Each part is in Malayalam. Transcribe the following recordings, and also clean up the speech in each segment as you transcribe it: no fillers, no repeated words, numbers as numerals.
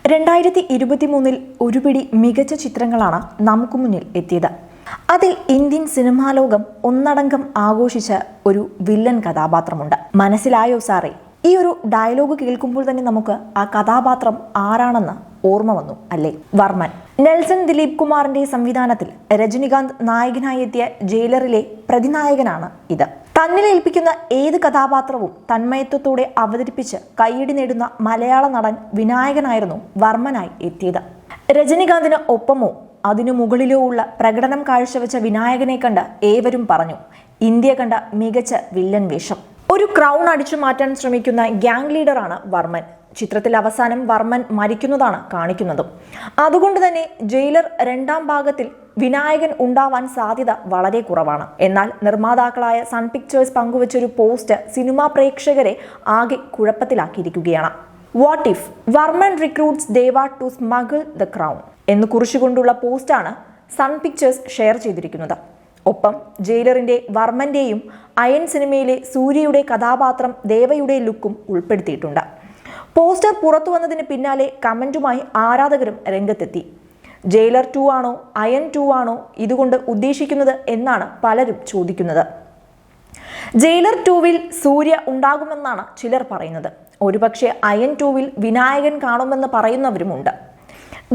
2023 ഒരുപിടി മികച്ച ചിത്രങ്ങളാണ് നമുക്ക് മുന്നിൽ എത്തിയത്. അതിൽ ഇന്ത്യൻ സിനിമാ ലോകം ഒന്നടങ്കം ആഘോഷിച്ച ഒരു വില്ലൻ കഥാപാത്രമുണ്ട്. മനസ്സിലായോ സാറേ? ഈ ഒരു ഡയലോഗ് കേൾക്കുമ്പോൾ തന്നെ നമുക്ക് ആ കഥാപാത്രം ആരാണെന്ന് ഓർമ്മ വന്നു അല്ലേ? വർമ്മൻ. നെൽസൺ ദിലീപ് കുമാറിന്റെ സംവിധാനത്തിൽ രജനികാന്ത് നായകനായി എത്തിയ ജയിലറിലെ പ്രതിനായകനാണ് ഇത്. തന്നിലേൽപ്പിക്കുന്ന ഏത് കഥാപാത്രവും തന്മയത്വത്തോടെ അവതരിപ്പിച്ച് കയ്യടി നേടുന്ന മലയാള നടൻ വിനായകനായിരുന്നു വർമ്മനായി എത്തിയത്. രജനികാന്തിന് ഒപ്പമോ അതിനു മുകളിലോ ഉള്ള പ്രകടനം കാഴ്ചവെച്ച വിനായകനെ കണ്ട് ഏവരും പറഞ്ഞു, ഇന്ത്യ കണ്ട മികച്ച വില്ലൻ വേഷം. ഒരു ക്രൗൺ അടിച്ചു മാറ്റാൻ ശ്രമിക്കുന്ന ഗ്യാങ് ലീഡറാണ് വർമ്മൻ. ചിത്രത്തിൽ അവസാനം വർമ്മൻ മരിക്കുന്നതാണ് കാണിക്കുന്നതും. അതുകൊണ്ട് തന്നെ ജയിലർ രണ്ടാം ഭാഗത്തിൽ വിനായകൻ ഉണ്ടാവാൻ സാധ്യത വളരെ കുറവാണ്. എന്നാൽ നിർമ്മാതാക്കളായ സൺ പിക്ചേഴ്സ് പങ്കുവച്ചൊരു പോസ്റ്റ് സിനിമാ പ്രേക്ഷകരെ ആകെ കുഴപ്പത്തിലാക്കിയിരിക്കുകയാണ്. What if Varman recruits Deva to smuggle the crown എന്ന് കുറിച്ചുകൊണ്ടുള്ള പോസ്റ്റാണ് സൺ പിക്ചേഴ്സ് ഷെയർ ചെയ്തിരിക്കുന്നത്. ഒപ്പം ജയിലറിന്റെ വർമ്മന്റെയും അയൺ സിനിമയിലെ സൂര്യയുടെ കഥാപാത്രം ദേവയുടെ ലുക്കും ഉൾപ്പെടുത്തിയിട്ടുണ്ട്. പോസ്റ്റർ പുറത്തു വന്നതിന് പിന്നാലെ കമന്റുമായി ആരാധകരും രംഗത്തെത്തി. ജയിലർ 2 ആണോ അയൺ 2 ആണോ ഇതുകൊണ്ട് ഉദ്ദേശിക്കുന്നത് എന്നാണ് പലരും ചോദിക്കുന്നത്. ജയിലർ 2-വിൽ സൂര്യ ഉണ്ടാകുമെന്നാണ് ചിലർ പറയുന്നത്. ഒരുപക്ഷെ അയൺ 2-വിൽ വിനായകൻ കാണുമെന്ന് പറയുന്നവരുമുണ്ട്.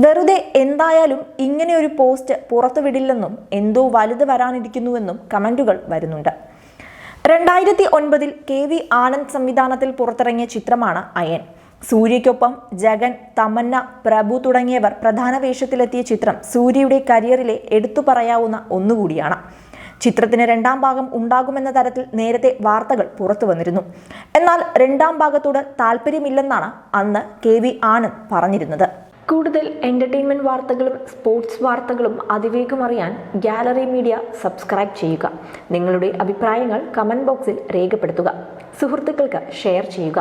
വെറുതെ എന്തായാലും ഇങ്ങനെ ഒരു പോസ്റ്റ് പുറത്തുവിടില്ലെന്നും എന്തോ വലുത് വരാനിരിക്കുന്നുവെന്നും കമന്റുകൾ വരുന്നുണ്ട്. 2009 KV ആനന്ദ് സംവിധാനത്തിൽ പുറത്തിറങ്ങിയ ചിത്രമാണ് അയൺ. സൂര്യയ്ക്കൊപ്പം ജഗൻ, തമന്ന, പ്രഭു തുടങ്ങിയവർ പ്രധാന വേഷത്തിലെത്തിയ ചിത്രം സൂര്യയുടെ കരിയറിലെ എടുത്തു പറയാവുന്ന ഒന്നുകൂടിയാണ്. ചിത്രത്തിന് രണ്ടാം ഭാഗം ഉണ്ടാകുമെന്ന തരത്തിൽ നേരത്തെ വാർത്തകൾ പുറത്തു വന്നിരുന്നു. എന്നാൽ രണ്ടാം ഭാഗത്തോട് താല്പര്യമില്ലെന്നാണ് അന്ന് KV ആനന്ദ് പറഞ്ഞിരുന്നത്. കൂടുതൽ എന്റർടൈൻമെന്റ് വാർത്തകളും സ്പോർട്സ് വാർത്തകളും അതിവേഗം അറിയാൻ ഗാലറി മീഡിയ സബ്സ്ക്രൈബ് ചെയ്യുക. നിങ്ങളുടെ അഭിപ്രായങ്ങൾ കമന്റ് ബോക്സിൽ രേഖപ്പെടുത്തുക. സുഹൃത്തുക്കൾക്ക് ഷെയർ ചെയ്യുക.